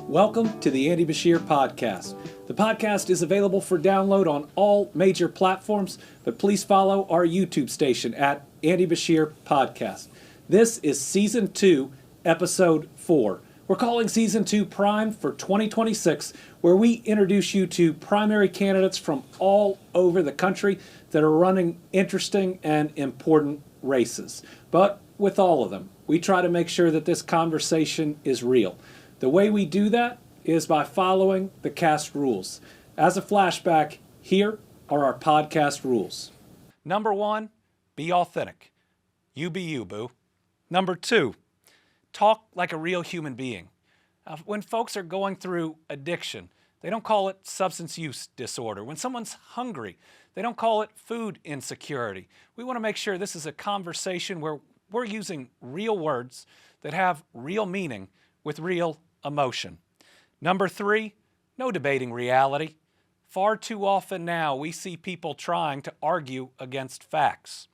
Welcome to the Andy Beshear Podcast. The podcast is available for download on all major platforms, but please follow our YouTube station at Andy Beshear Podcast. This is Season 2, Episode 4. We're calling Season 2 Prime for 2026, where we introduce you to primary candidates from all over the country that are running interesting and important races. But with all of them, we try to make sure that this conversation is real. The way we do that is by following the cast rules. As a flashback, here are our podcast rules. Number 1, be authentic. You be you, boo. Number 2, talk like a real human being. When folks are going through addiction, they don't call it substance use disorder. When someone's hungry, they don't call it food insecurity. We want to make sure this is a conversation where we're using real words that have real meaning with real emotion. Number 3, no debating reality. Far too often now we see people trying to argue against facts.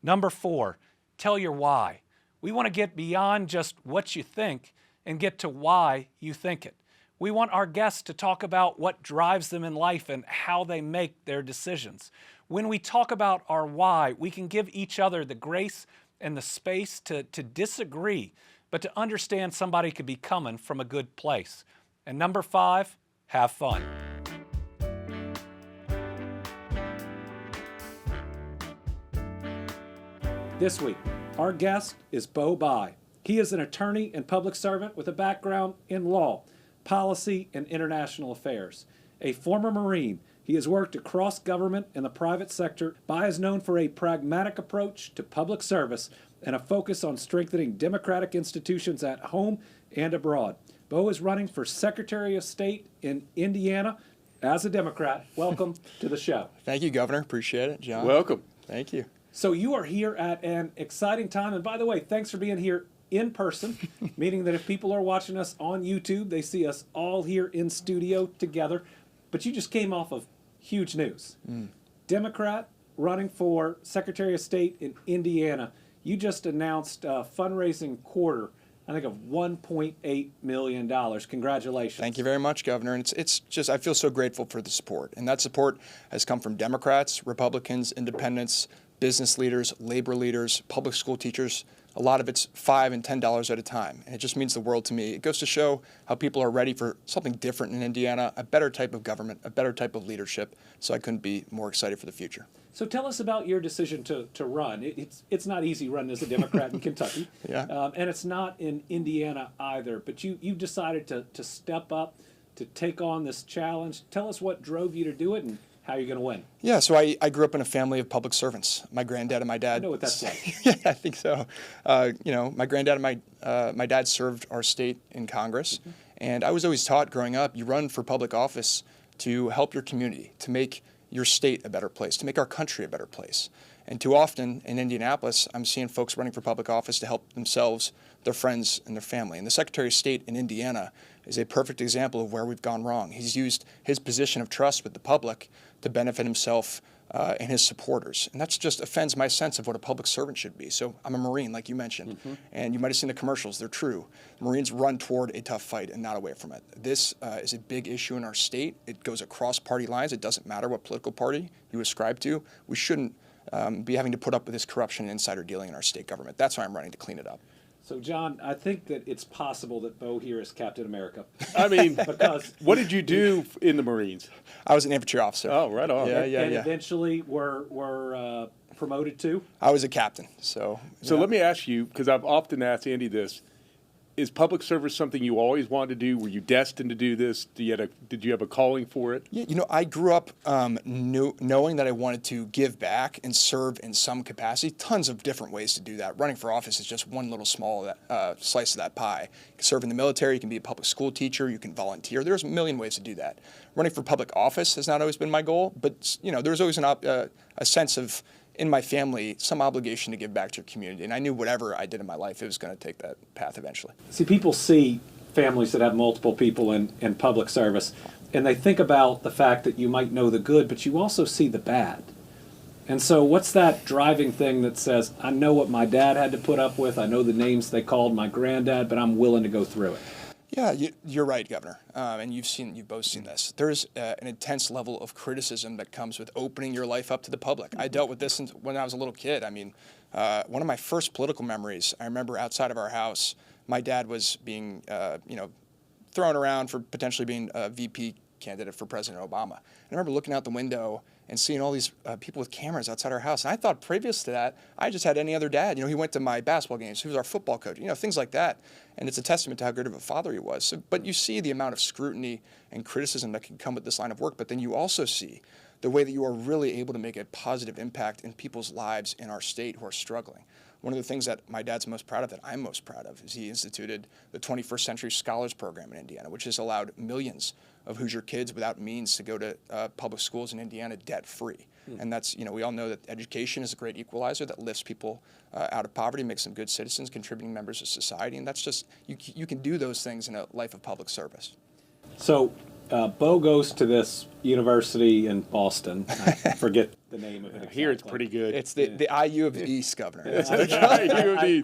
Number 4, tell your why. We want to get beyond just what you think and get to why you think it. We want our guests to talk about what drives them in life and how they make their decisions. When we talk about our why, we can give each other the grace and the space to disagree, but to understand somebody could be coming from a good place. And number 5, have fun. This week, our guest is Beau Bayh. He is an attorney and public servant with a background in law, policy, and international affairs. A former Marine, he has worked across government and the private sector. Bayh is known for a pragmatic approach to public service and a focus on strengthening democratic institutions at home and abroad. Beau is running for Secretary of State in Indiana as a Democrat. Welcome to the show. Thank you, Governor. Appreciate it, John. Welcome. Thank you. So you are here at an exciting time. And by the way, thanks for being here in person, meaning that if people are watching us on YouTube, they see us all here in studio together. But you just came off of huge news. Democrat running for Secretary of State in Indiana. You just announced a fundraising quarter, I think, of $1.8 million. Congratulations. Thank you very much, Governor. And it's just, I feel so grateful for the support. And that support has come from Democrats, Republicans, independents, business leaders, labor leaders, public school teachers. A lot of it's $5 and $10 at a time. And it just means the world to me. It goes to show how people are ready for something different in Indiana, a better type of government, a better type of leadership. So I couldn't be more excited for the future. So tell us about your decision to run. It's not easy running as a Democrat in Kentucky. Yeah. And it's not in Indiana either. But you decided to step up, to take on this challenge. Tell us what drove you to do it and how you're going to win. Yeah, so I grew up in a family of public servants. My granddad and my dad. I know what that's like. Yeah, I think so. My granddad and my dad served our state in Congress. Mm-hmm. And I was always taught growing up, you run for public office to help your community, to make your state a better place, to make our country a better place. And too often in Indianapolis, I'm seeing folks running for public office to help themselves, their friends, and their family. And the Secretary of State in Indiana is a perfect example of where we've gone wrong. He's used his position of trust with the public to benefit himself and his supporters. And that just offends my sense of what a public servant should be. So I'm a Marine, like you mentioned, and you might have seen the commercials. They're true. Marines run toward a tough fight and not away from it. This is a big issue in our state. It goes across party lines. It doesn't matter what political party you ascribe to. We shouldn't be having to put up with this corruption and insider dealing in our state government. That's why I'm running to clean it up. So, John, I think that it's possible that Beau here is Captain America. I mean, because what did you do in the Marines? I was an infantry officer. Oh, right on. Yeah. And eventually were promoted to? I was a captain. So let me ask you, because I've often asked Andy this, is public service something you always wanted to do? Were you destined to do this? Did you have a calling for it? Yeah, I grew up knowing that I wanted to give back and serve in some capacity. Tons of different ways to do that. Running for office is just one little small slice of that pie. You can serve in the military. You can be a public school teacher. You can volunteer. There's a million ways to do that. Running for public office has not always been my goal, but there's always a sense of, in my family, some obligation to give back to your community. And I knew whatever I did in my life, it was going to take that path eventually. See, people see families that have multiple people in public service, and they think about the fact that you might know the good, but you also see the bad. And so what's that driving thing that says, I know what my dad had to put up with, I know the names they called my granddad, but I'm willing to go through it? Yeah, you're right, Governor, and you've both seen this. There's an intense level of criticism that comes with opening your life up to the public. I dealt with this when I was a little kid. I mean, one of my first political memories, I remember outside of our house, my dad was being, thrown around for potentially being a VP candidate for President Obama. I remember looking out the window and seeing all these people with cameras outside our house. And I thought previous to that, I just had any other dad. He went to my basketball games. He was our football coach, things like that. And it's a testament to how good of a father he was. So, but you see the amount of scrutiny and criticism that can come with this line of work. But then you also see the way that you are really able to make a positive impact in people's lives in our state who are struggling. One of the things that my dad's most proud of, that I'm most proud of, is he instituted the 21st Century Scholars Program in Indiana, which has allowed millions of Hoosier kids without means to go to public schools in Indiana debt-free. And that's, we all know that education is a great equalizer that lifts people out of poverty, makes them good citizens, contributing members of society. And that's just, you can do those things in a life of public service. So Beau goes to this university in Boston. I forget the name of it. Exactly. Here it's pretty good. It's the IU of the East, Governor.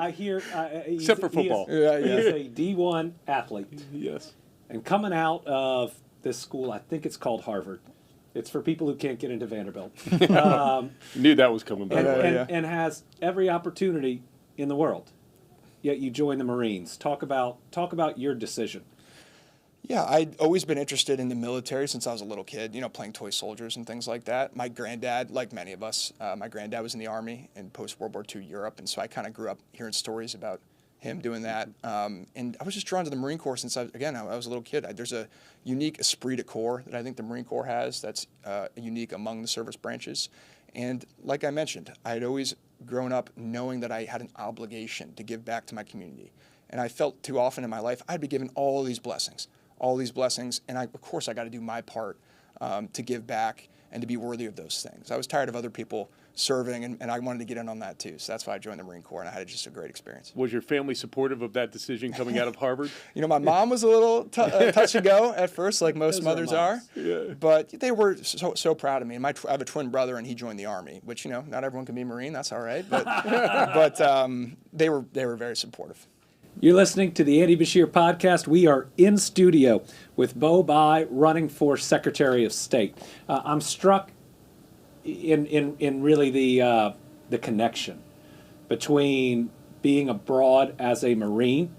I hear, except for football. He's a D1 athlete. Yes. And coming out of this school, I think it's called Harvard. It's for people who can't get into Vanderbilt. Knew that was coming back. And has every opportunity in the world. Yet you join the Marines. Talk about your decision. Yeah, I'd always been interested in the military since I was a little kid, playing toy soldiers and things like that. My granddad, like many of us, my granddad was in the Army in post-World War II Europe, and so I kind of grew up hearing stories about him doing that. And I was just drawn to the Marine Corps since I was a little kid. There's a unique esprit de corps that I think the Marine Corps has that's unique among the service branches. And like I mentioned, I had always grown up knowing that I had an obligation to give back to my community. And I felt too often in my life I'd be given all these blessings, and of course I got to do my part to give back and to be worthy of those things. I was tired of other people serving, and I wanted to get in on that too. So that's why I joined the Marine Corps, and I had just a great experience. Was your family supportive of that decision coming out of Harvard? My mom was a little touch and go at first, like most mothers are. Yeah. But they were so proud of me. And I have a twin brother, and he joined the Army, which not everyone can be a Marine. That's all right. But they were very supportive. You're listening to the Andy Beshear Podcast. We are in studio with Beau Bayh running for Secretary of State. I'm struck in really the connection between being abroad as a Marine,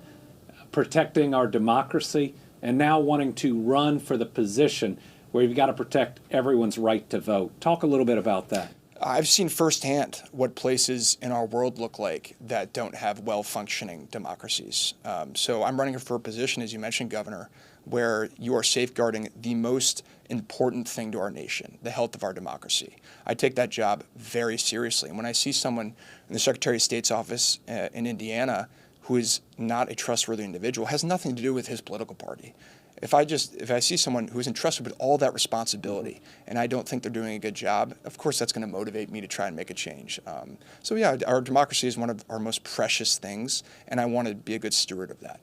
protecting our democracy, and now wanting to run for the position where you've got to protect everyone's right to vote. Talk a little bit about that. I've seen firsthand what places in our world look like that don't have well-functioning democracies. So I'm running for a position, as you mentioned, Governor, where you are safeguarding the most important thing to our nation, the health of our democracy. I take that job very seriously. And when I see someone in the Secretary of State's office in Indiana who is not a trustworthy individual, has nothing to do with his political party. If I see someone who's entrusted with all that responsibility and I don't think they're doing a good job, of course that's going to motivate me to try and make a change. So yeah, our democracy is one of our most precious things, and I want to be a good steward of that.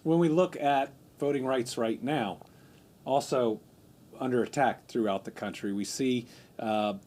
When we look at voting rights right now, also under attack throughout the country, we see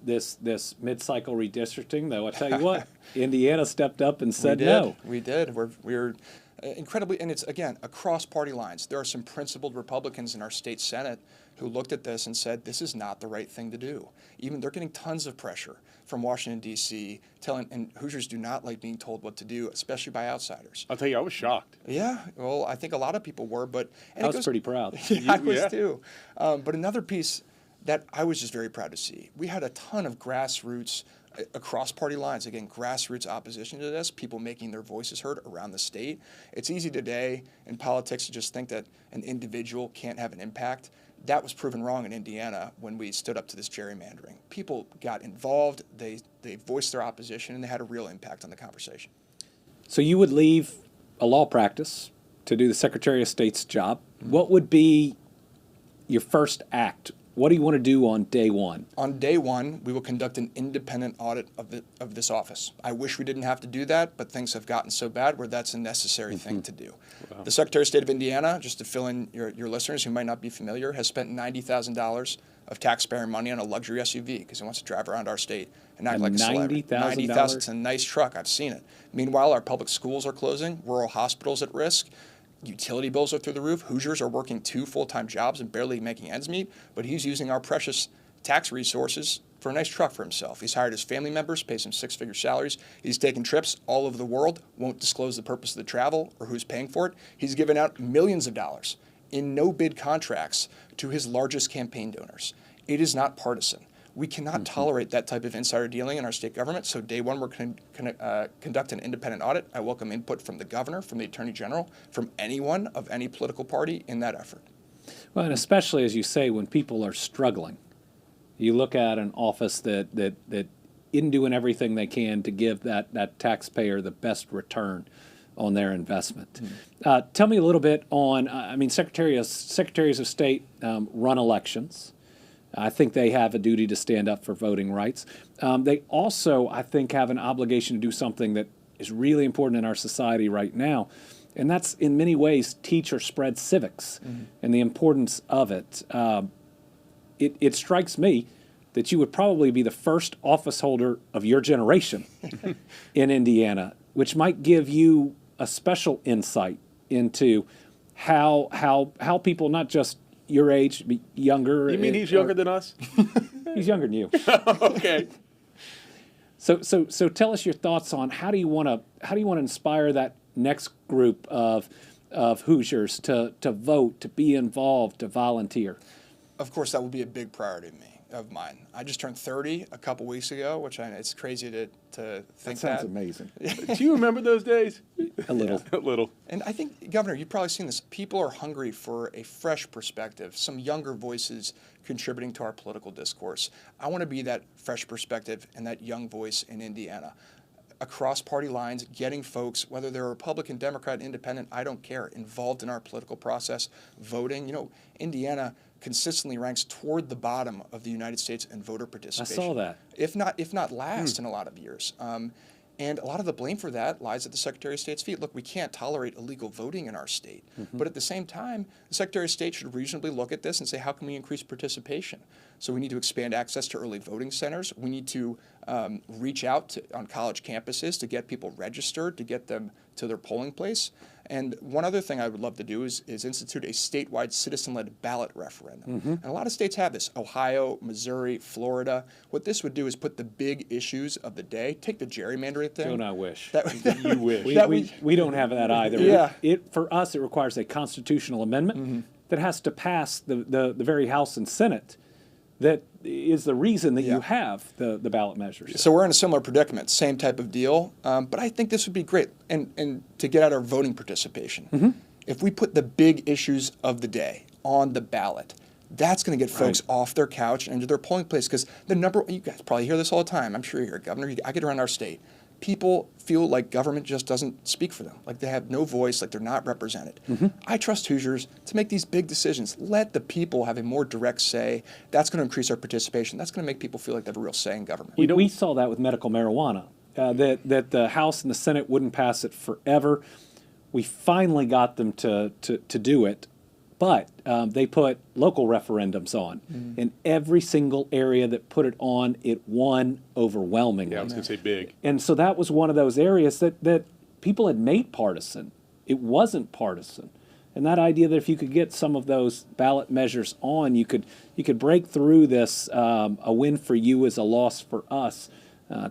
this mid-cycle redistricting, though I tell you what, Indiana stepped up and said no. We did. We're incredibly, and it's, again, across party lines. There are some principled Republicans in our state Senate who looked at this and said, this is not the right thing to do. Even they're getting tons of pressure from Washington, D.C., and Hoosiers do not like being told what to do, especially by outsiders. I'll tell you, I was shocked. Yeah, well, I think a lot of people were, but... I was pretty proud. Yeah, I was too. But another piece that I was just very proud to see, we had a ton of grassroots across party lines, again, grassroots opposition to this, people making their voices heard around the state. It's easy today in politics to just think that an individual can't have an impact. That was proven wrong in Indiana when we stood up to this gerrymandering. People got involved, they voiced their opposition, and they had a real impact on the conversation. So you would leave a law practice to do the Secretary of State's job. What would be your first act? What do you want to do on day one? On day one, we will conduct an independent audit of this office. I wish we didn't have to do that, but things have gotten so bad where that's a necessary thing to do. Wow. The Secretary of State of Indiana, just to fill in your listeners who might not be familiar, has spent $90,000 of taxpayer money on a luxury SUV because he wants to drive around our state and act like a celebrity. $90,000. It's a nice truck. I've seen it. Meanwhile, our public schools are closing, rural hospitals at risk. Utility bills are through the roof. Hoosiers are working 2 full-time jobs and barely making ends meet, but he's using our precious tax resources for a nice truck for himself. He's hired his family members, pays them 6-figure salaries. He's taken trips all over the world, won't disclose the purpose of the travel or who's paying for it. He's given out millions of dollars in no-bid contracts to his largest campaign donors. It is not partisan. We cannot tolerate that type of insider dealing in our state government. So day one, we're going to conduct an independent audit. I welcome input from the governor, from the attorney general, from anyone of any political party in that effort. Well, and especially, as you say, when people are struggling. You look at an office that isn't doing everything they can to give that taxpayer the best return on their investment. Tell me a little bit on, secretaries of state run elections. I think they have a duty to stand up for voting rights. They also, I think, have an obligation to do something that is really important in our society right now, and that's in many ways teach or spread civics and the importance of it. It strikes me that you would probably be the first office holder of your generation in Indiana, which might give you a special insight into how people, not just your age, younger. You mean he's younger than us? He's younger than you. Okay. So tell us your thoughts on how do you want to inspire that next group of Hoosiers to vote, to be involved, to volunteer? Of course, that will be a big priority of mine. I just turned 30 a couple weeks ago, which it's crazy to think that sounds amazing. Do you remember those days? A little. A little. And I think, Governor, you've probably seen this. People are hungry for a fresh perspective, some younger voices contributing to our political discourse. I want to be that fresh perspective and that young voice in Indiana. Across party lines, getting folks, whether they're Republican, Democrat, Independent, I don't care, involved in our political process, voting. You know, Indiana consistently ranks toward the bottom of the United States in voter participation. I saw that. If not last in a lot of years. And a lot of the blame for that lies at the Secretary of State's feet. Look, we can't tolerate illegal voting in our state. But at the same time, the Secretary of State should reasonably look at this and say, how can we increase participation? So we need to expand access to early voting centers. We need to reach out on college campuses to get people registered, to get them to their polling place. And one other thing I would love to do is institute a statewide citizen-led ballot referendum. And a lot of states have this, Ohio, Missouri, Florida. What this would do is put the big issues of the day, take the gerrymandering thing. Don't I wish? You wish. We don't have that either. Yeah. For us, it requires a constitutional amendment that has to pass the very House and Senate. That is the reason that you have the ballot measures. So we're in a similar predicament, same type of deal. But I think this would be great, and to get at our voting participation. If we put the big issues of the day on the ballot, that's going to get folks off their couch and into their polling place. Because you guys probably hear this all the time. I'm sure you hear it, Governor. I get around our state. People feel like government just doesn't speak for them, like they have no voice, like they're not represented. I trust Hoosiers to make these big decisions. Let the people have a more direct say. That's going to increase our participation. That's going to make people feel like they have a real say in government. We saw that with medical marijuana, that the House and the Senate wouldn't pass it forever. We finally got them to do it. But they put local referendums on. In every single area that put it on, it won overwhelmingly. Yeah, I was going to say big. And so that was one of those areas that people had made partisan. It wasn't partisan. And that idea that if you could get some of those ballot measures on, you could break through this a win for you is a loss for us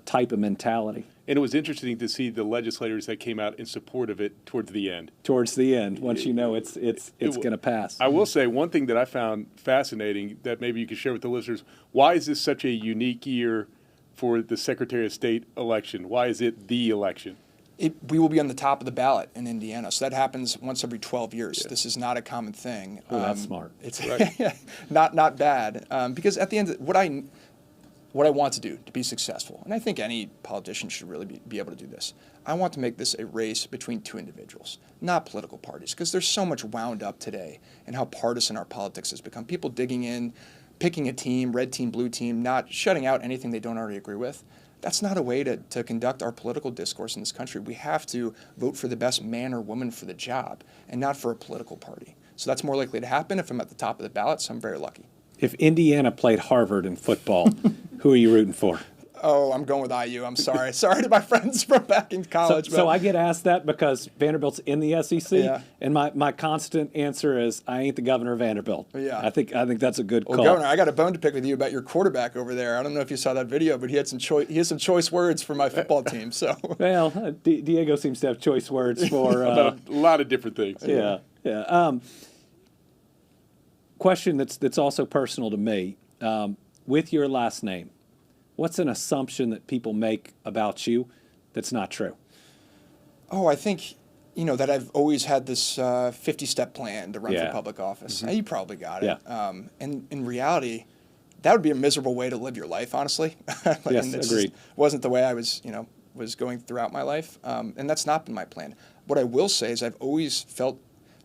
type of mentality. And it was interesting to see the legislators that came out in support of it towards the end. Towards the end, once you know it's going to pass. I will say one thing that I found fascinating that maybe you could share with the listeners. Why is this such a unique year for the Secretary of State election? Why is it the election? We will be on the top of the ballot in Indiana. So that happens once every 12 years. Yeah. This is not a common thing. Oh, that's smart. It's not bad. Because at the end, what I want to do to be successful, and I think any politician should really be able to do this, I want to make this a race between two individuals, not political parties, because there's so much wound up today in how partisan our politics has become. People digging in, picking a team, red team, blue team, not shutting out anything they don't already agree with. That's not a way to conduct our political discourse in this country. We have to vote for the best man or woman for the job and not for a political party. So that's more likely to happen if I'm at the top of the ballot, so I'm very lucky. If Indiana played Harvard in football, who are you rooting for? Oh, I'm going with IU. I'm sorry. Sorry to my friends from back in college. So I get asked that because Vanderbilt's in the SEC, Yeah. and my constant answer is I ain't the governor of Vanderbilt. Yeah. I think that's a good Well, call. Governor, I got a bone to pick with you about your quarterback over there. I don't know if you saw that video, but he had some choice words for my football team. So Well, Diego seems to have choice words for About a lot of different things. yeah. Question that's also personal to me. With your last name, what's an assumption that people make about you that's not true? Oh, I think, that I've always had this 50-step plan to run Yeah. for public office. You probably got it. Yeah. And in reality, that would be a miserable way to live your life, honestly. Yes, And it agreed. wasn't the way I was going throughout my life. And that's not been my plan. What I will say is I've always felt,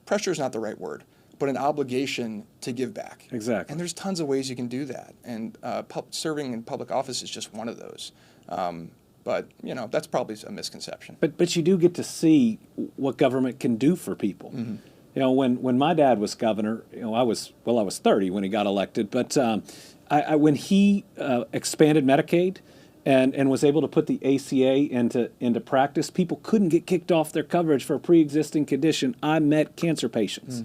pressure is not the right word, but an obligation to give back. Exactly. And there's tons of ways you can do that. And serving in public office is just one of those. But, that's probably a misconception. But you do get to see what government can do for people. When my dad was governor, I was 30 when he got elected, but when he expanded Medicaid and was able to put the ACA into practice, people couldn't get kicked off their coverage for a pre-existing condition. I met cancer patients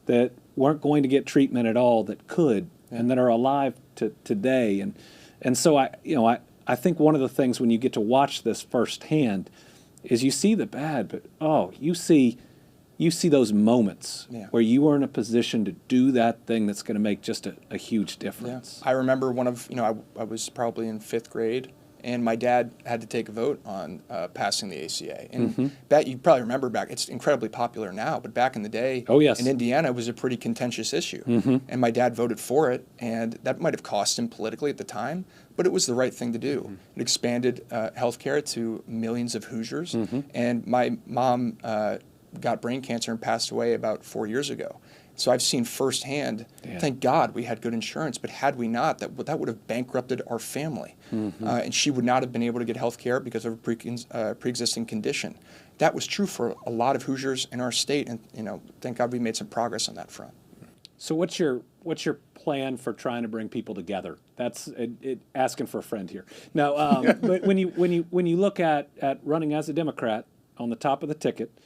that weren't going to get treatment at all that could and that are alive today. And so I think one of the things when you get to watch this firsthand is you see the bad, but you see those moments where you are in a position to do that thing that's going to make just a huge difference. I remember I was probably in 5th grade, and my dad had to take a vote on passing the ACA. And you probably remember it's incredibly popular now, but back in the day, Oh, yes. in Indiana, it was a pretty contentious issue. And my dad voted for it, and that might have cost him politically at the time, but it was the right thing to do. It expanded health care to millions of Hoosiers, and my mom got brain cancer and passed away about 4 years ago. So I've seen firsthand, thank God we had good insurance, but had we not, that would have bankrupted our family. And she would not have been able to get health care because of a pre-existing condition. That was true for a lot of Hoosiers in our state, and thank God we made some progress on that front. So what's your plan for trying to bring people together? That's asking for a friend here. Now, but when you look at running as a Democrat on the top of the ticket,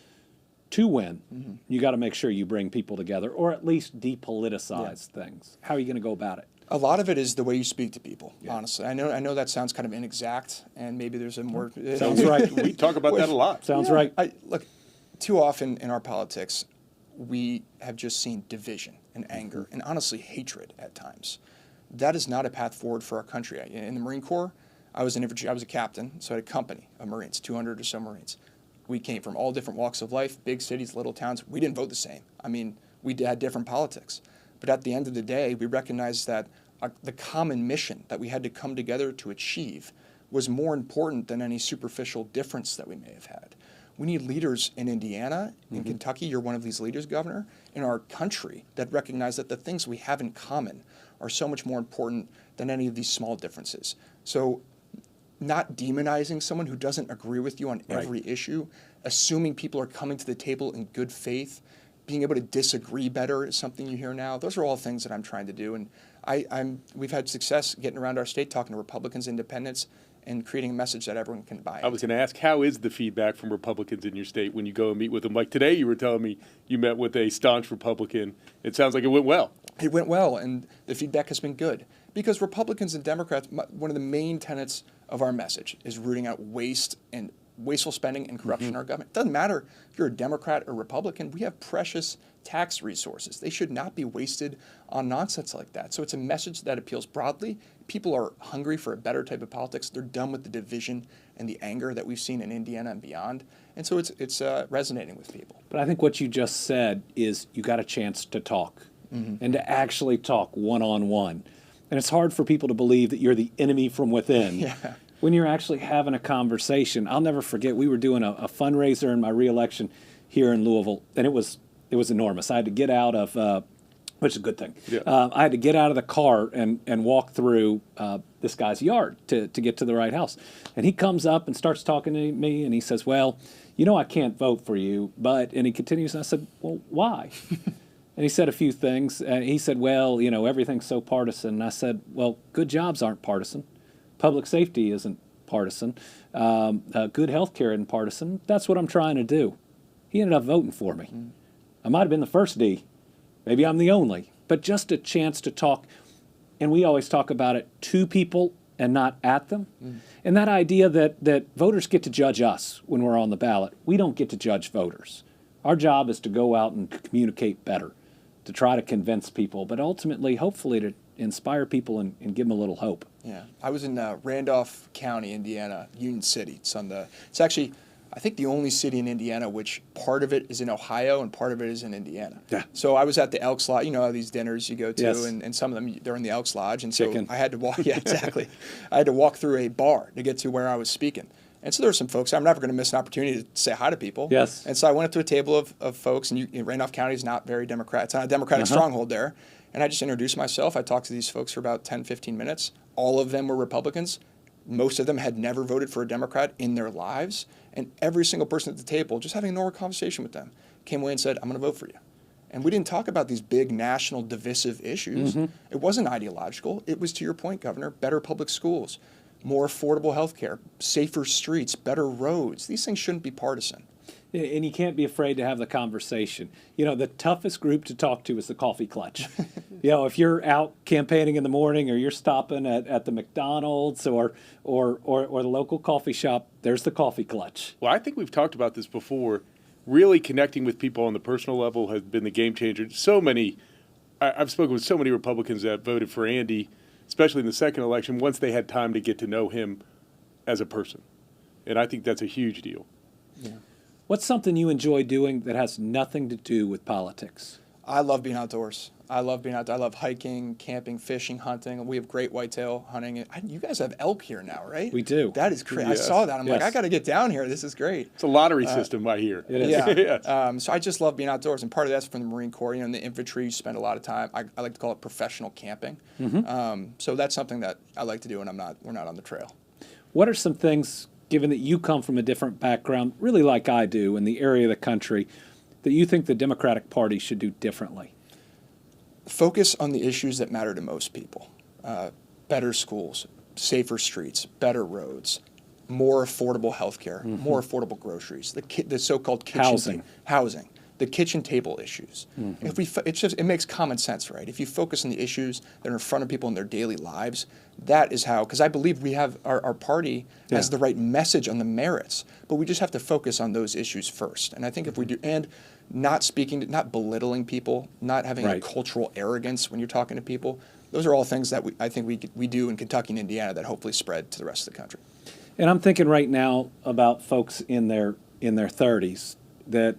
to win, you got to make sure you bring people together, or at least depoliticize things. How are you going to go about it? A lot of it is the way you speak to people, honestly. I know that sounds kind of inexact, and maybe there's a more... Sounds right. We talk about that a lot. Sounds right. Look, too often in our politics, we have just seen division and anger and honestly hatred at times. That is not a path forward for our country. In the Marine Corps, I was a captain, so I had a company of Marines, 200 or so Marines. We came from all different walks of life, big cities, little towns. We didn't vote the same. I mean, we had different politics. But at the end of the day, we recognized that the common mission that we had to come together to achieve was more important than any superficial difference that we may have had. We need leaders in Indiana, in Kentucky, you're one of these leaders, Governor, in our country that recognize that the things we have in common are so much more important than any of these small differences. So not demonizing someone who doesn't agree with you on every issue, assuming people are coming to the table in good faith, being able to disagree better is something you hear now. Those are all things that I'm trying to do. And we've had success getting around our state, talking to Republicans, independents, and creating a message that everyone can buy into. I was going to ask, how is the feedback from Republicans in your state when you go and meet with them? Like today, you were telling me you met with a staunch Republican. It sounds like it went well. It went well, and the feedback has been good. Because Republicans and Democrats, one of the main tenets of our message is rooting out wasteful spending and corruption in our government. It doesn't matter if you're a Democrat or Republican. We have precious tax resources. They should not be wasted on nonsense like that. So it's a message that appeals broadly. People are hungry for a better type of politics. They're done with the division and the anger that we've seen in Indiana and beyond. And so it's resonating with people. But I think what you just said is you got a chance to talk and to actually talk one-on-one. And it's hard for people to believe that you're the enemy from within. When you're actually having a conversation. I'll never forget, we were doing a fundraiser in my re-election here in Louisville, and it was enormous. I had to get out of, which is a good thing. I had to get out of the car and walk through this guy's yard to get to the right house. And he comes up and starts talking to me, and he says, well, I can't vote for you, but, and he continues, and I said, well, why? And he said a few things. He said, well, everything's so partisan. And I said, well, good jobs aren't partisan. public safety isn't partisan. Good health care isn't partisan. That's what I'm trying to do. He ended up voting for me. I might have been the first D. Maybe I'm the only. But just a chance to talk. And we always talk about it to people and not at them. And that idea that voters get to judge us when we're on the ballot. We don't get to judge voters. Our job is to go out and communicate better, to try to convince people, but ultimately, hopefully, to inspire people and give them a little hope. Yeah, I was in Randolph County, Indiana, Union City. It's actually, I think, the only city in Indiana which part of it is in Ohio and part of it is in Indiana. Yeah. So I was at the Elks Lodge. You know these dinners you go to, Yes. and some of them they're in the Elks Lodge, and Chicken. so I had to walk. Yeah, exactly. I had to walk through a bar to get to where I was speaking. And so there were some folks. I'm never going to miss an opportunity to say hi to people. Yes. And so I went up to a table of folks, and Randolph County is not very Democrat. It's not a Democratic stronghold there. And I just introduced myself. I talked to these folks for about 10, 15 minutes. All of them were Republicans. Most of them had never voted for a Democrat in their lives. And every single person at the table, just having a normal conversation with them, came away and said, I'm going to vote for you. And we didn't talk about these big national divisive issues. It wasn't ideological. It was, to your point, Governor, better public schools, more affordable health care, safer streets, better roads. These things shouldn't be partisan. And you can't be afraid to have the conversation. You know, the toughest group to talk to is the coffee clutch. You know, if you're out campaigning in the morning or you're stopping at the McDonald's or the local coffee shop, there's the coffee clutch. Well, I think we've talked about this before. Really connecting with people on the personal level has been the game changer. I've spoken with so many Republicans that voted for Andy, especially in the second election, once they had time to get to know him as a person. And I think that's a huge deal. Yeah. What's something you enjoy doing that has nothing to do with politics? I love being outdoors. I love hiking, camping, fishing, hunting. We have great whitetail hunting. You guys have elk here now, right? We do. That is crazy. Yes. I saw that. I'm like, Yes. I got to get down here. This is great. It's a lottery system, I hear. It is. Yeah. Yes. So I just love being outdoors, and part of that's from the Marine Corps. You know, in the infantry, you spend a lot of time. I like to call it professional camping. So that's something that I like to do, and we're not on the trail. What are some things, given that you come from a different background, really like I do, in the area of the country, that you think the Democratic Party should do differently? Focus on the issues that matter to most people. Better schools, safer streets, better roads, more affordable health care, more affordable groceries, the so-called kitchen housing, the kitchen table issues. It makes common sense, right? If you focus on the issues that are in front of people in their daily lives, that is how, because I believe we have, our party has the right message on the merits, but we just have to focus on those issues first. And I think if we do, and not belittling people, not having a cultural arrogance when you're talking to people, those are all things that I think we do in Kentucky and Indiana that hopefully spread to the rest of the country. And I'm thinking right now about folks in their 30s that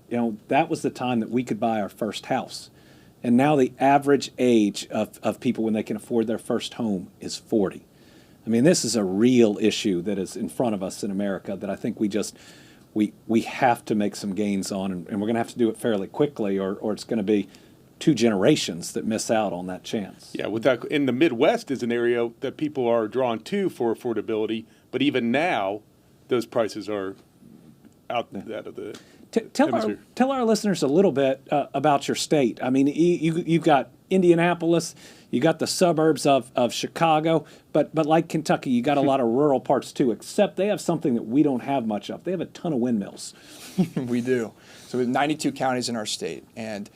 you know, that was the time that we could buy our first house. And now the average age of people when they can afford their first home is 40. I mean, this is a real issue that is in front of us in America that I think we have to make some gains on, and we're going to have to do it fairly quickly, or it's going to be 2 generations that miss out on that chance. Yeah, in the Midwest is an area that people are drawn to for affordability, but even now, those prices are out of the Tell our listeners a little bit about your state. I mean, you've got Indianapolis, you got the suburbs of Chicago, but like Kentucky, you got a lot of rural parts too, except they have something that we don't have much of. They have a ton of windmills. We do. So we have 92 counties in our state, and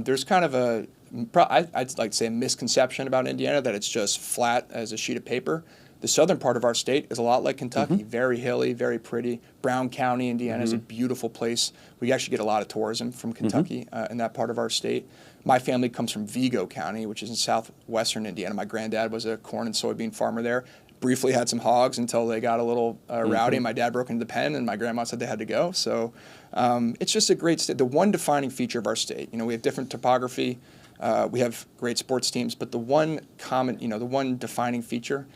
there's kind of I'd like to say a misconception about Indiana that it's just flat as a sheet of paper. The southern part of our state is a lot like Kentucky, very hilly, very pretty. Brown County, Indiana is a beautiful place. We actually get a lot of tourism from Kentucky in that part of our state. My family comes from Vigo County, which is in southwestern Indiana. My granddad was a corn and soybean farmer there. Briefly had some hogs until they got a little rowdy. My dad broke into the pen, and my grandma said they had to go. So it's just a great state. The one defining feature of our state, you know, we have different topography. We have great sports teams, but the one defining feature,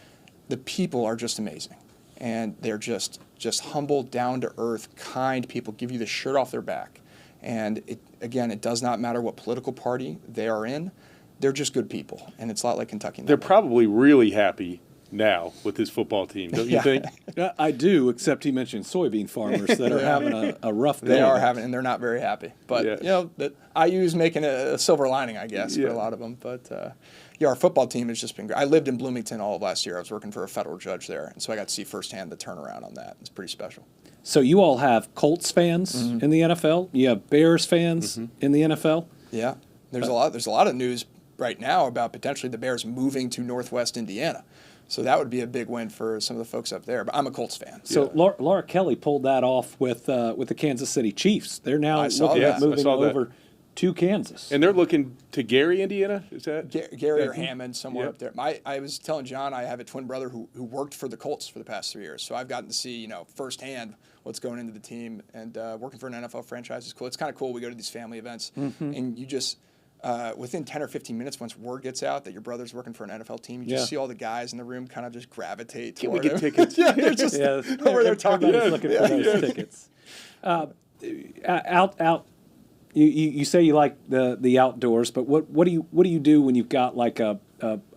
the people are just amazing, and they're just humble, down to earth, kind people. Give you the shirt off their back, and it does not matter what political party they are in. They're just good people, and it's a lot like Kentucky. They're probably really happy now with his football team, don't you think? I do, except he mentioned soybean farmers that are having a rough go. They are having, and they're not very happy. But, IU's making a silver lining, I guess, for a lot of them. But, our football team has just been great. I lived in Bloomington all of last year. I was working for a federal judge there, and so I got to see firsthand the turnaround on that. It's pretty special. So you all have Colts fans in the NFL. You have Bears fans in the NFL. Yeah, there's a lot of news right now about potentially the Bears moving to Northwest Indiana. So that would be a big win for some of the folks up there. But I'm a Colts fan. So Laura Kelly pulled that off with the Kansas City Chiefs. They're now looking at moving over to Kansas. And they're looking to Gary, Indiana? Is that? Gary or Hammond, somewhere up there. I was telling John I have a twin brother who worked for the Colts for the past 3 years. So I've gotten to see, firsthand what's going into the team. And working for an NFL franchise is cool. It's kind of cool. We go to these family events. And you just, within 10 or 15 minutes, once word gets out that your brother's working for an NFL team, you just see all the guys in the room kind of just gravitate Can we toward get him. tickets? They're just over there talking. Everybody's looking for those tickets. You say you like the outdoors, but what do you do when you've got like a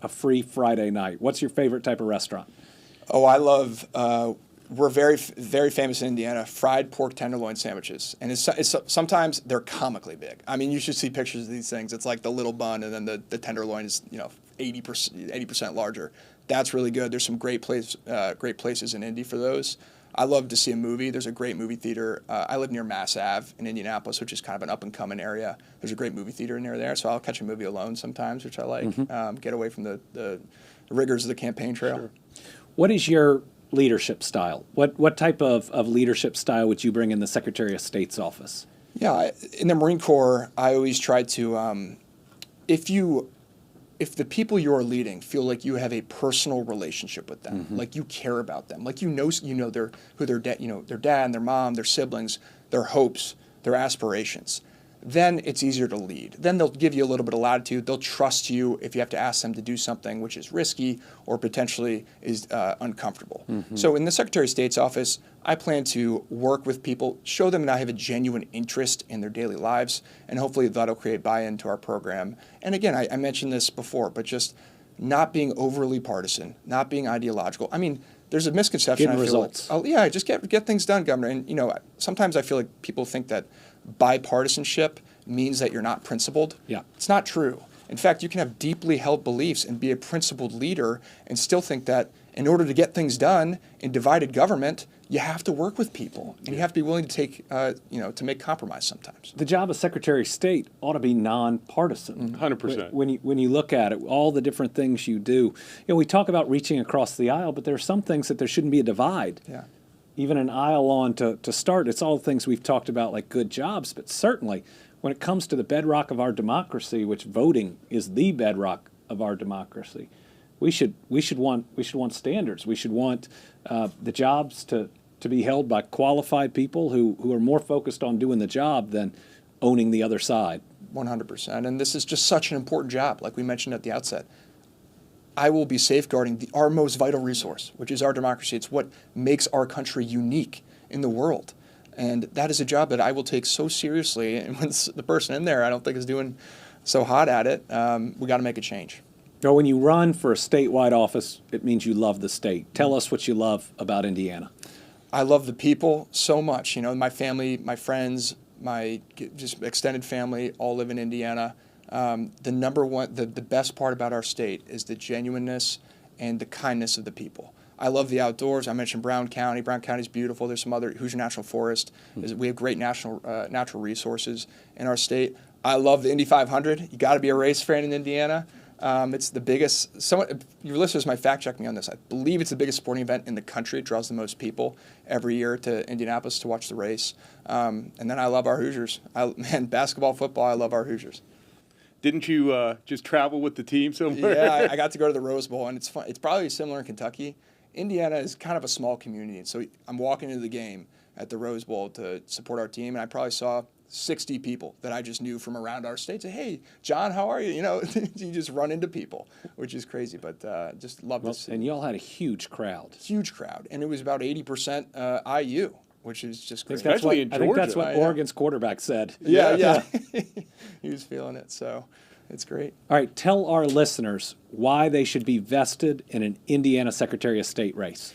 free Friday night? What's your favorite type of restaurant? Oh, I love. We're very famous in Indiana. Fried pork tenderloin sandwiches, and it's sometimes they're comically big. I mean, you should see pictures of these things. It's like the little bun, and then the tenderloin is 80% larger. That's really good. There's some great places in Indy for those. I love to see a movie. There's a great movie theater. I live near Mass Ave in Indianapolis, which is kind of an up-and-coming area. There's a great movie theater near there, so I'll catch a movie alone sometimes, which I like. Get away from the rigors of the campaign trail. Sure. What is your leadership style? What type of leadership style would you bring in the Secretary of State's office? Yeah, in the Marine Corps, I always try to, if the people you're leading feel like you have a personal relationship with them, like you care about them, like their dad and their mom, their siblings, their hopes, their aspirations, then it's easier to lead. Then they'll give you a little bit of latitude. They'll trust you if you have to ask them to do something which is risky or potentially is uncomfortable. So in the Secretary of State's office, I plan to work with people, show them that I have a genuine interest in their daily lives, and hopefully that'll create buy-in to our program. And again, I mentioned this before, but just not being overly partisan, not being ideological. I mean, there's a misconception. Getting results. Just get things done, Governor. And sometimes I feel like people think that bipartisanship means that you're not principled. Yeah. It's not true. In fact, you can have deeply held beliefs and be a principled leader and still think that in order to get things done in divided government, you have to work with people and you have to be willing to take, to make compromise sometimes. The job of Secretary of State ought to be nonpartisan. 100%. When you look at it, all the different things you do, we talk about reaching across the aisle, but there are some things that there shouldn't be a divide. Yeah. Even an aisle on to start. It's all the things we've talked about, like good jobs, but certainly when it comes to the bedrock of our democracy, which voting is the bedrock of our democracy, we should want standards. We should want the jobs to be held by qualified people who are more focused on doing the job than owning the other side. 100%. And this is just such an important job, like we mentioned at the outset. I will be safeguarding our most vital resource, which is our democracy. It's what makes our country unique in the world. And that is a job that I will take so seriously. And when the person in there I don't think is doing so hot at it, we got to make a change. Now, when you run for a statewide office, it means you love the state. Tell us what you love about Indiana. I love the people so much. My family, my friends, my just extended family all live in Indiana. The best part about our state is the genuineness and the kindness of the people. I love the outdoors. I mentioned Brown County. Brown County is beautiful. There's some other Hoosier National Forest. We have great natural resources in our state. I love the Indy 500. You got to be a race fan in Indiana. It's the biggest. Your listeners might fact check me on this. I believe it's the biggest sporting event in the country. It draws the most people every year to Indianapolis to watch the race. And then I love our Hoosiers. Basketball, football. I love our Hoosiers. Didn't you just travel with the team somewhere? Yeah, I got to go to the Rose Bowl, and it's fun. It's probably similar in Kentucky. Indiana is kind of a small community, and so I'm walking into the game at the Rose Bowl to support our team, and I probably saw 60 people that I just knew from around our state. Say, hey, John, how are you? You just run into people, which is crazy, but just love to see. And y'all had a huge crowd. Huge crowd, and it was about 80% IU, which is just great. Especially in Georgia. I think that's what Oregon's quarterback said. Yeah. He was feeling it. So, It's great. All right, tell our listeners why they should be vested in an Indiana Secretary of State race.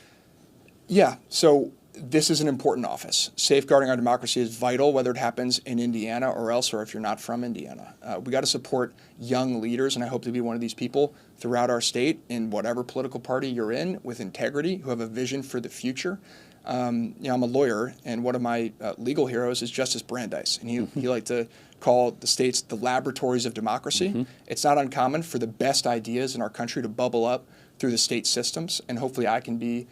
Yeah, so this is an important office. Safeguarding our democracy is vital, whether it happens in Indiana or elsewhere if you're not from Indiana. We got to support young leaders, and I hope to be one of these people throughout our state in whatever political party you're in, with integrity, who have a vision for the future. I'm a lawyer, and one of my legal heroes is Justice Brandeis, and he liked to call the states the laboratories of democracy. It's not uncommon for the best ideas in our country to bubble up through the state systems, and hopefully I can be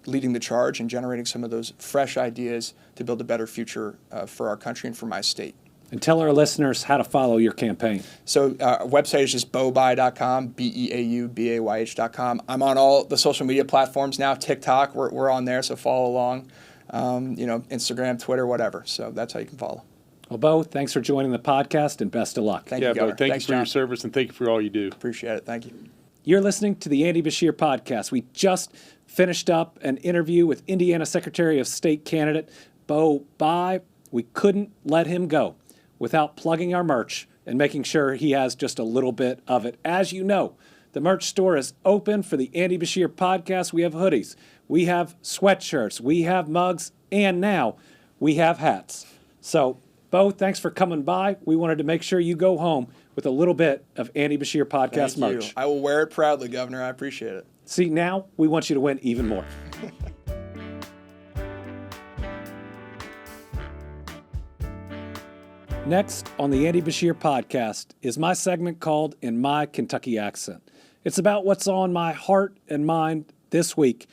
leading the charge and generating some of those fresh ideas to build a better future for our country and for my state. And tell our listeners how to follow your campaign. So our website is just beaubayh.com, BEAUBAYH.com. I'm on all the social media platforms now. TikTok, we're on there, so follow along. Instagram, Twitter, whatever. So that's how you can follow. Well, Beau, thanks for joining the podcast, and best of luck. Thank you, Governor. Beau, thank Thanks, you for your John. service, and thank you for all you do. Appreciate it. Thank you. You're listening to the Andy Beshear Podcast. We just finished up an interview with Indiana Secretary of State candidate Beau Bayh. We couldn't let him go without plugging our merch and making sure he has just a little bit of it. As you know, the merch store is open for the Andy Beshear Podcast. We have hoodies, we have sweatshirts, we have mugs, and now we have hats. So, Beau, thanks for coming by. We wanted to make sure you go home with a little bit of Andy Beshear Podcast Thank merch. you. I will wear it proudly, Governor. I appreciate it. See, now we want you to win even more. Next on the Andy Beshear Podcast is my segment called In My Kentucky Accent. It's about what's on my heart and mind this week.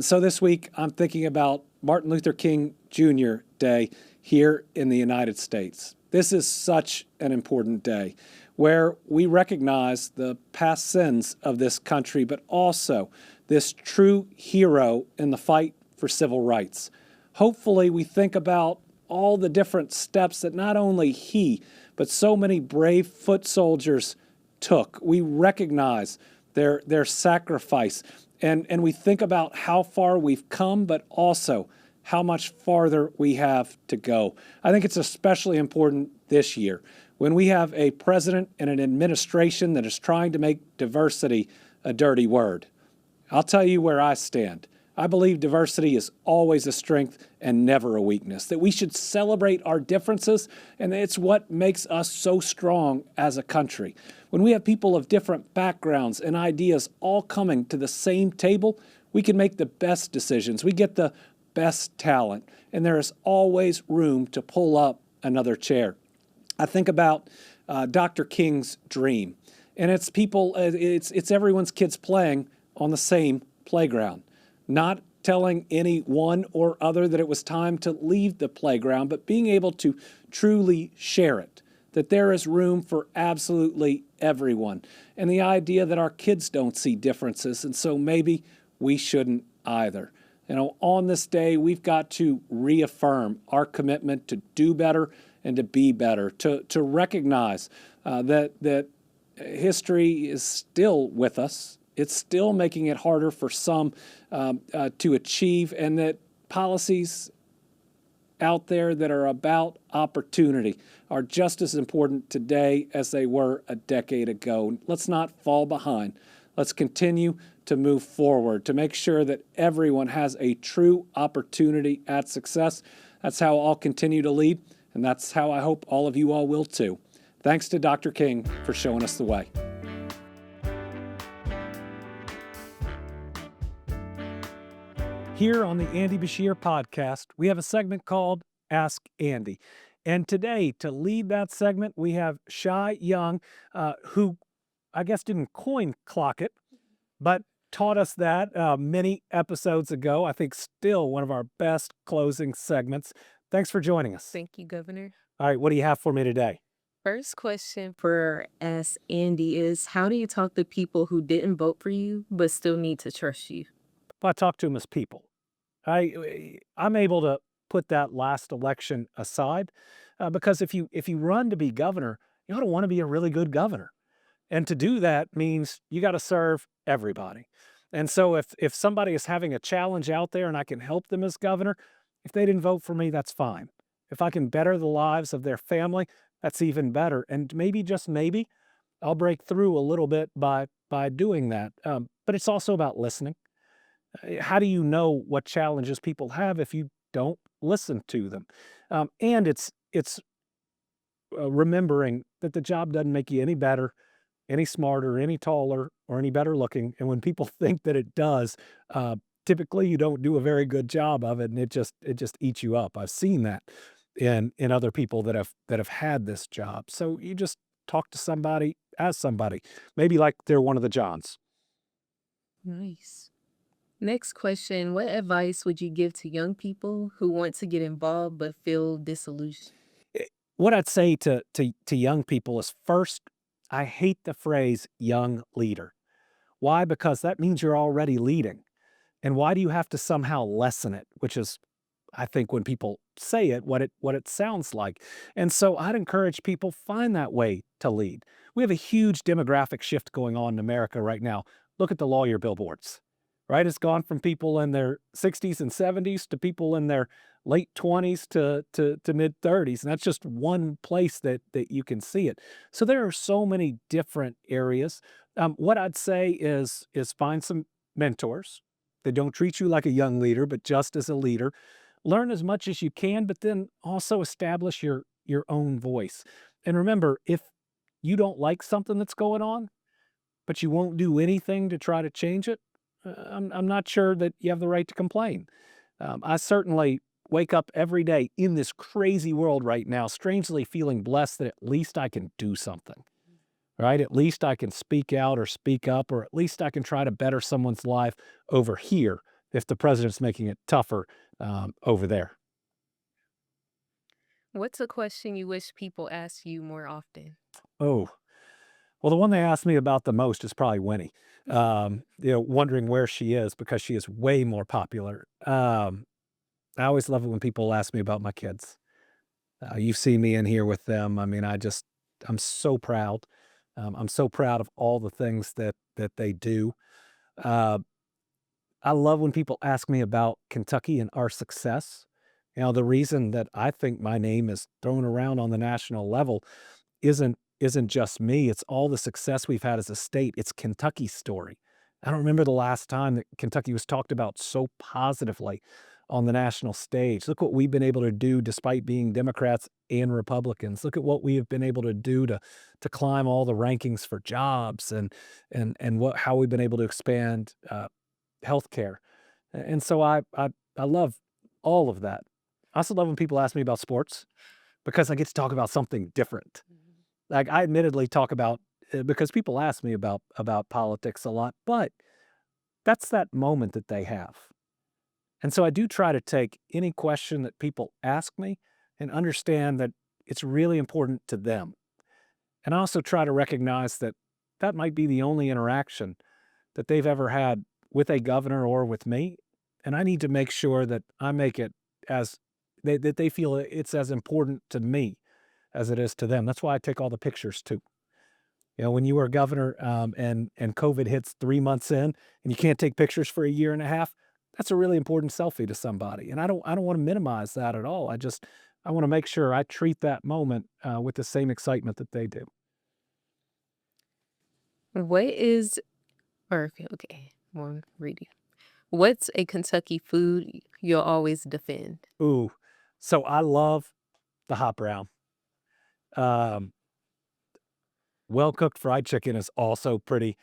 So this week I'm thinking about Martin Luther King Jr. Day here in the United States. This is such an important day where we recognize the past sins of this country, but also this true hero in the fight for civil rights. Hopefully we think about all the different steps that not only he, but so many brave foot soldiers took. We recognize their sacrifice, and we think about how far we've come, but also how much farther we have to go. I think it's especially important this year when we have a president and an administration that is trying to make diversity a dirty word. I'll tell you where I stand. I believe diversity is always a strength and never a weakness, that we should celebrate our differences, and it's what makes us so strong as a country. When we have people of different backgrounds and ideas all coming to the same table, we can make the best decisions. We get the best talent, and there is always room to pull up another chair. I think about Dr. King's dream, and it's everyone's kids playing on the same playground. Not telling any one or other that it was time to leave the playground, but being able to truly share it, that there is room for absolutely everyone. And the idea that our kids don't see differences, and so maybe we shouldn't either. On this day, we've got to reaffirm our commitment to do better and to be better, to recognize that history is still with us. It's still making it harder for some to achieve, and that policies out there that are about opportunity are just as important today as they were a decade ago. Let's not fall behind. Let's continue to move forward to make sure that everyone has a true opportunity at success. That's how I'll continue to lead, and that's how I hope all of you all will too. Thanks to Dr. King for showing us the way. Here on the Andy Beshear Podcast, we have a segment called Ask Andy. And today, to lead that segment, we have Shy Young, who I guess didn't coin clock it, but taught us that many episodes ago. I think still one of our best closing segments. Thanks for joining us. Thank you, Governor. All right, what do you have for me today? First question for Ask Andy is, how do you talk to people who didn't vote for you but still need to trust you? I talk to them as people. I'm able to put that last election aside because if you run to be governor, you ought to want to be a really good governor. And to do that means you got to serve everybody. And so if somebody is having a challenge out there and I can help them as governor, if they didn't vote for me, that's fine. If I can better the lives of their family, that's even better. And maybe, just maybe, I'll break through a little bit by doing that. But it's also about listening. How do you know what challenges people have if you don't listen to them? And it's remembering that the job doesn't make you any better, any smarter, any taller, or any better looking. And when people think that it does, uh, typically you don't do a very good job of it, and it just eats you up. I've seen that in other people that have had this job. So you just talk to somebody as somebody, maybe like they're one of the Johns. Nice. Next question. What advice would you give to young people who want to get involved but feel disillusioned? What I'd say to young people is first, I hate the phrase young leader. Why? Because that means you're already leading. And why do you have to somehow lessen it? Which is, I think, when people say it, what it sounds like. And so I'd encourage people find that way to lead. We have a huge demographic shift going on in America right now. Look at the lawyer billboards, right? It's gone from people in their 60s and 70s to people in their late 20s to mid 30s. And that's just one place that you can see it. So there are so many different areas. What I'd say is find some mentors. They don't treat you like a young leader, but just as a leader. Learn as much as you can, but then also establish your own voice. And remember, if you don't like something that's going on, but you won't do anything to try to change it, I'm not sure that you have the right to complain. I certainly wake up every day in this crazy world right now, strangely feeling blessed that at least I can do something, right? At least I can speak out or speak up, or at least I can try to better someone's life over here if the president's making it tougher over there. What's a question you wish people ask you more often? Oh, well, the one they ask me about the most is probably Winnie. Wondering where she is because she is way more popular. I always love it when people ask me about my kids. You've seen me in here with them. I mean, I'm so proud. I'm so proud of all the things that they do. Uh, I love when people ask me about Kentucky and our success. The reason that I think my name is thrown around on the national level isn't just me. It's all the success we've had as a state. It's Kentucky's story. I don't remember the last time that Kentucky was talked about so positively on the national stage. Look what we've been able to do despite being Democrats and Republicans. Look at what we have been able to do to climb all the rankings for jobs and how we've been able to expand healthcare. And so I love all of that. I also love when people ask me about sports because I get to talk about something different. Like I admittedly talk about because people ask me about politics a lot, but that's that moment that they have. And so I do try to take any question that people ask me and understand that it's really important to them. And I also try to recognize that that might be the only interaction that they've ever had with a governor or with me. And I need to make sure that I make it as that they feel it's as important to me as it is to them. That's why I take all the pictures too. When you were governor and COVID hits 3 months in and you can't take pictures for a year and a half, that's a really important selfie to somebody. And I don't want to minimize that at all. I want to make sure I treat that moment with the same excitement that they do. What is, or okay, one reading. What's a Kentucky food you'll always defend? Ooh, so I love the hot brown. Um, Well-cooked fried chicken is also pretty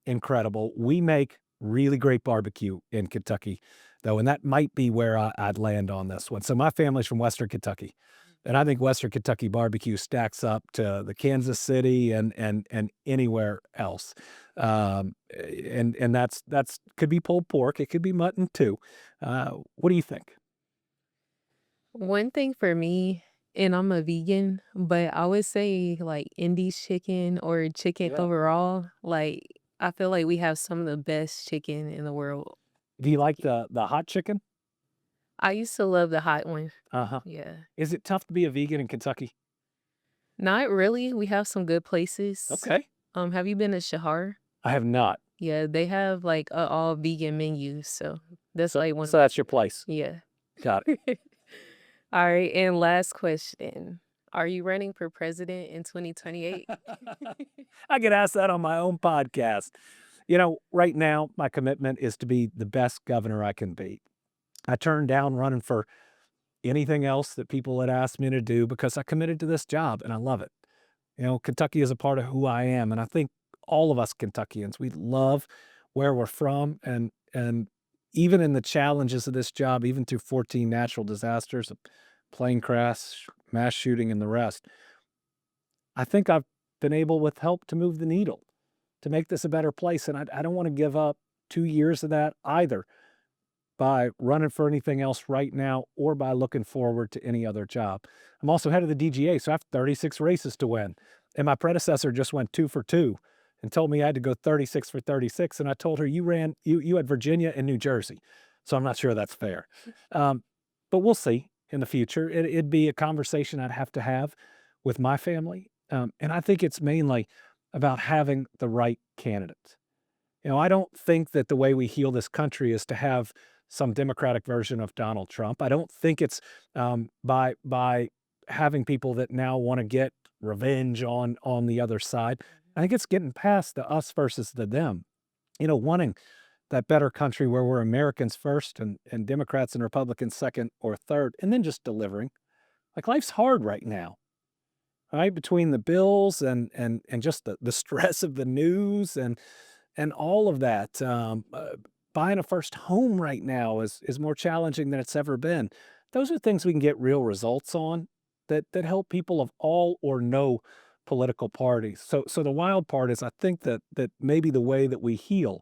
incredible. We make really great barbecue in Kentucky, though, and that might be where I'd land on this one. So my family's from Western Kentucky, and I think Western Kentucky barbecue stacks up to the Kansas City and anywhere else. And that's could be pulled pork, it could be mutton too. What do you think? One thing for me, and I'm a vegan, but I would say like Indi's chicken or chicken Yeah. overall. Like I feel like we have some of the best chicken in the world. Do you like the hot chicken? I used to love the hot one. Uh-huh. Yeah. Is it tough to be a vegan in Kentucky? Not really. We have some good places. Okay. Have you been to Shahar? I have not. Yeah, they have like a all vegan menu, so that's like one. So that's your place. Yeah. Got it. All right, and last question. Are you running for president in 2028? I get asked that on my own podcast. Right now, my commitment is to be the best governor I can be. I turned down running for anything else that people had asked me to do because I committed to this job and I love it. Kentucky is a part of who I am, and I think all of us Kentuckians, we love where we're from, and even in the challenges of this job, even through 14 natural disasters, a plane crash, mass shooting, and the rest, I think I've been able with help to move the needle, to make this a better place, and I don't want to give up 2 years of that either by running for anything else right now or by looking forward to any other job. I'm also head of the DGA, so I have 36 races to win. And my predecessor just went 2 for 2 and told me I had to go 36 for 36. And I told her, you had Virginia and New Jersey. So I'm not sure that's fair. But we'll see in the future. It'd be a conversation I'd have to have with my family. And I think it's mainly about having the right candidate. I don't think that the way we heal this country is to have some Democratic version of Donald Trump. I don't think it's by having people that now want to get revenge on the other side. I think it's getting past the us versus the them. Wanting that better country where we're Americans first and Democrats and Republicans second or third, and then just delivering. Like life's hard right now, right? Between the bills and just the stress of the news and all of that. Buying a first home right now is more challenging than it's ever been. Those are things we can get real results on that help people of all or no political parties. So the wild part is I think that maybe the way that we heal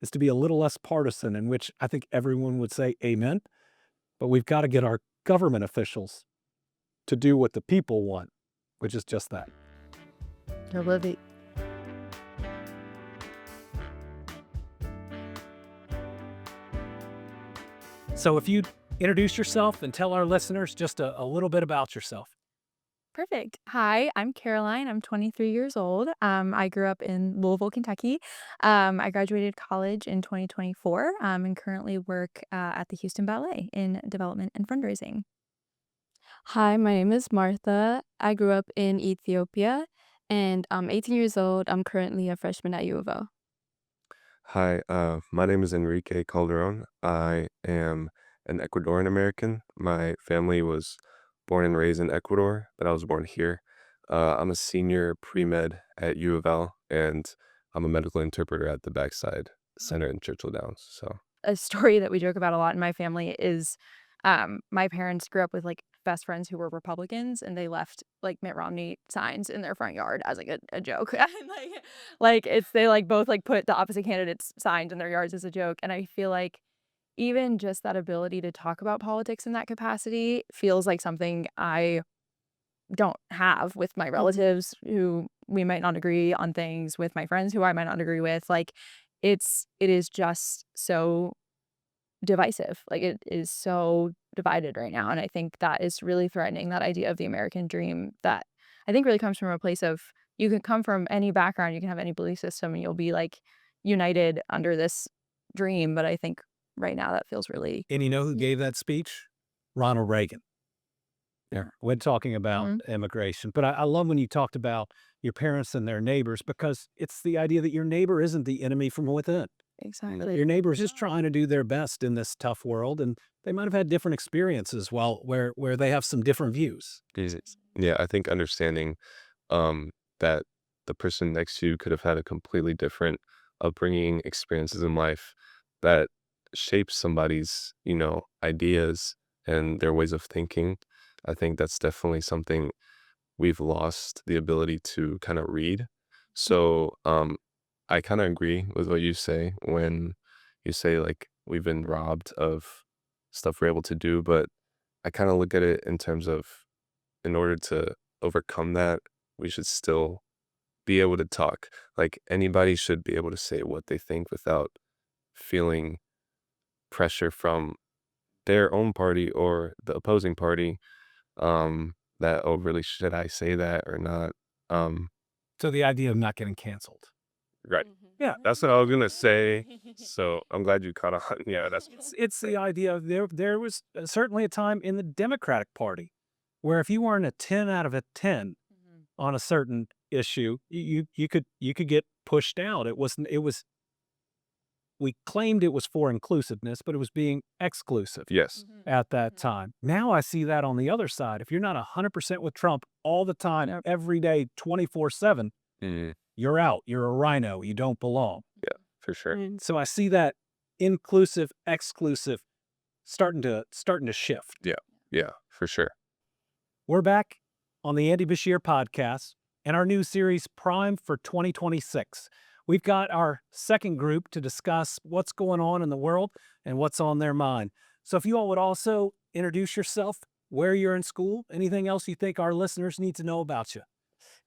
is to be a little less partisan, in which I think everyone would say amen, but we've got to get our government officials to do what the people want, which is just that. I love it. So if you'd introduce yourself and tell our listeners just a little bit about yourself. Perfect. Hi, I'm Caroline. I'm 23 years old. I grew up in Louisville, Kentucky. I graduated college in 2024 and currently work at the Houston Ballet in development and fundraising. Hi, my name is Martha. I grew up in Ethiopia and I'm 18 years old. I'm currently a freshman at U of O. Hi, my name is Enrique Calderon. I am an Ecuadorian American. My family was born and raised in Ecuador, but I was born here. I'm a senior pre-med at U of L, and I'm a medical interpreter at the Backside Center in Churchill Downs. So A story that we joke about a lot in my family is my parents grew up with like best friends who were Republicans, and they left like Mitt Romney signs in their front yard as like a joke. And like it's they like both like put the opposite candidates signs in their yards as a joke. And I feel like even just that ability to talk about politics in that capacity feels like something I don't have with my relatives who we might not agree on things, with my friends who I might not agree with. Like it is just so divisive. Like it is so divided right now. And I think that is really threatening, that idea of the American dream that I think really comes from a place of you can come from any background, you can have any belief system, and you'll be like united under this dream. But I think right now that feels really. And you know who gave that speech? Ronald Reagan. There, when talking about immigration. But I love when you talked about your parents and their neighbors, because it's the idea that your neighbor isn't the enemy from within. Exactly. Your neighbor is just trying to do their best in this tough world, and they might have had different experiences where they have some different views. yeah, I think understanding that the person next to you could have had a completely different upbringing, experiences in life that shapes somebody's, ideas and their ways of thinking. I think that's definitely something we've lost the ability to kind of read. So I kind of agree with what you say when you say like we've been robbed of stuff we're able to do, but I kind of look at it in terms of in order to overcome that, we should still be able to talk. Like anybody should be able to say what they think without feeling pressure from their own party or the opposing party that, oh, really, should I say that or not? So the idea of not getting canceled. Right. Yeah. That's what I was gonna say. So I'm glad you caught on. Yeah, that's It's the idea of there was certainly a time in the Democratic Party where if you weren't a 10 out of a 10 on a certain issue, you could get pushed out. We claimed it was for inclusiveness, but it was being exclusive Yes. at that time. Now I see that on the other side. If you're not 100% with Trump all the time, every day, 24/7, Mhm. you're out. You're a rhino. You don't belong. Yeah, for sure. So I see that inclusive, exclusive starting to shift. Yeah, for sure. We're back on the Andy Beshear Podcast and our new series, Prime for 2026. We've got our second group to discuss what's going on in the world and what's on their mind. So if you all would also introduce yourself, where you're in school, anything else you think our listeners need to know about you.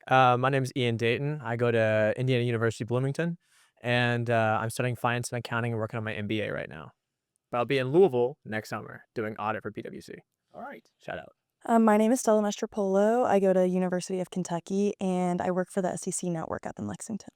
My name is Ian Dayton. I go to Indiana University Bloomington, and I'm studying finance and accounting and working on my MBA right now. But I'll be in Louisville next summer doing audit for PwC. All right. Shout out. My name is Stella Mastropolo. I go to University of Kentucky, and I work for the SEC network up in Lexington.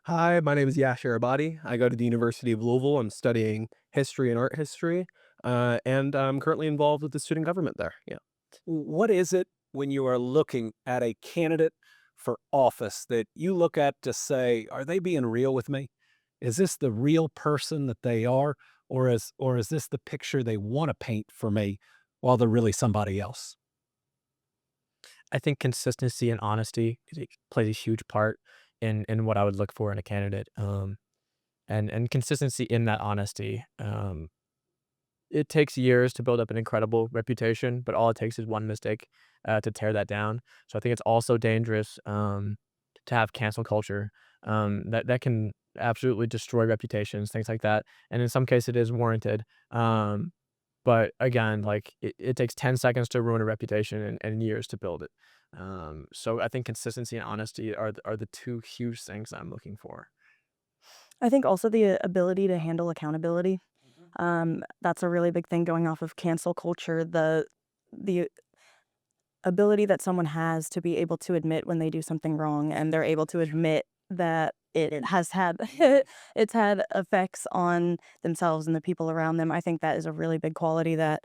Hi, my name is Yashir Abadi. I go to the University of Louisville. I'm studying history and art history, and I'm currently involved with the student government there. Yeah. What is it when you are looking at a candidate for office that you look at to say, are they being real with me? Is this the real person that they are? Or is this the picture they want to paint for me while they're really somebody else? I think consistency and honesty plays a huge part in what I would look for in a candidate. And consistency in that honesty. It takes years to build up an incredible reputation, but all it takes is one mistake to tear that down. So I think it's also dangerous to have cancel culture that can absolutely destroy reputations, things like that. And in some cases, it is warranted. But again, like it takes 10 seconds to ruin a reputation and years to build it. So I think consistency and honesty are the two huge things I'm looking for. I think also the ability to handle accountability. That's a really big thing going off of cancel culture. The ability that someone has to be able to admit when they do something wrong, and they're able to admit that it has had it's had effects on themselves and the people around them. I think that is a really big quality that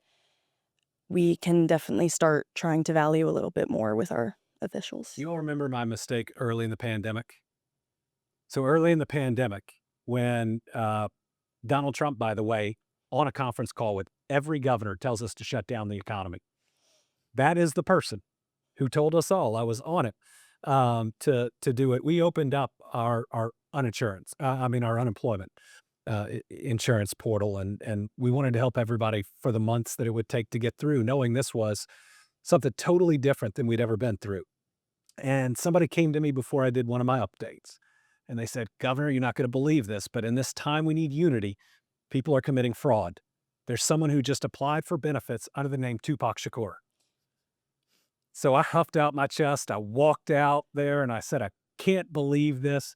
we can definitely start trying to value a little bit more with our officials. You all remember my mistake early in the pandemic? So early in the pandemic, when Donald Trump, by the way, on a conference call with every governor tells us to shut down the economy. That is the person who told us all. I was on it to do it. We opened up our unemployment insurance portal, and we wanted to help everybody for the months that it would take to get through, knowing this was something totally different than we'd ever been through. And somebody came to me before I did one of my updates, and they said, Governor, you're not going to believe this, but in this time we need unity. People are committing fraud. There's someone who just applied for benefits under the name Tupac Shakur. So I huffed out my chest. I walked out there and I said, I can't believe this.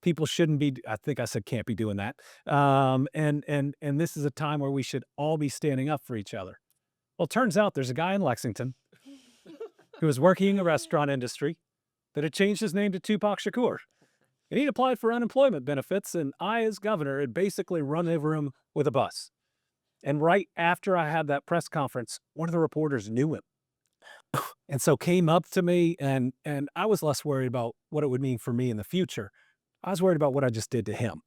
People shouldn't be, I think I said, can't be doing that. And this is a time where we should all be standing up for each other. Well, it turns out there's a guy in Lexington who was working in the restaurant industry that had changed his name to Tupac Shakur. And he'd applied for unemployment benefits, and I, as governor, had basically run over him with a bus. And right after I had that press conference, one of the reporters knew him. And so came up to me, and I was less worried about what it would mean for me in the future. I was worried about what I just did to him,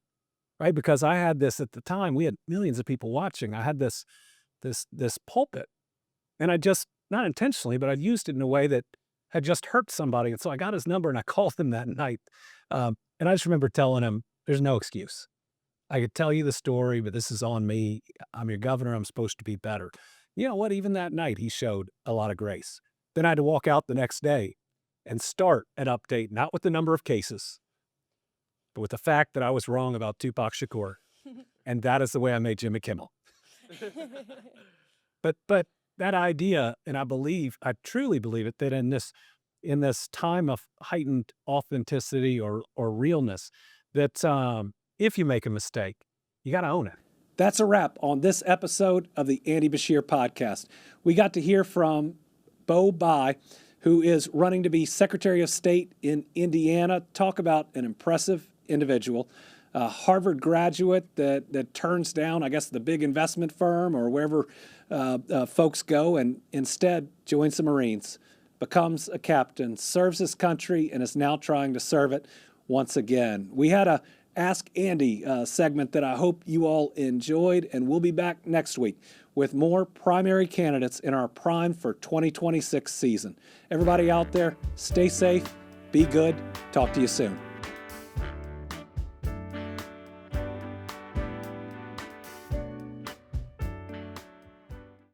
right? Because I had this at the time, we had millions of people watching. I had this pulpit, and I just, not intentionally, but I'd used it in a way that had just hurt somebody. And so I got his number and I called him that night. And I just remember telling him, there's no excuse. I could tell you the story, but this is on me. I'm your governor. I'm supposed to be better. You know what? Even that night, he showed a lot of grace. Then I had to walk out the next day and start an update, not with the number of cases, but with the fact that I was wrong about Tupac Shakur. And that is the way I made Jimmy Kimmel. But that idea, and I truly believe it, that in this time of heightened authenticity or realness, that if you make a mistake, you got to own it. That's a wrap on this episode of the Andy Beshear Podcast. We got to hear from Beau Bayh, who is running to be Secretary of State in Indiana. Talk about an impressive individual. a Harvard graduate that turns down, I guess, the big investment firm or wherever folks go, and instead joins the Marines, becomes a captain, serves his country, and is now trying to serve it once again. We had a Ask Andy segment that I hope you all enjoyed, and we'll be back next week with more primary candidates in our Prime for 2026 season. Everybody out there, stay safe, be good. Talk to you soon.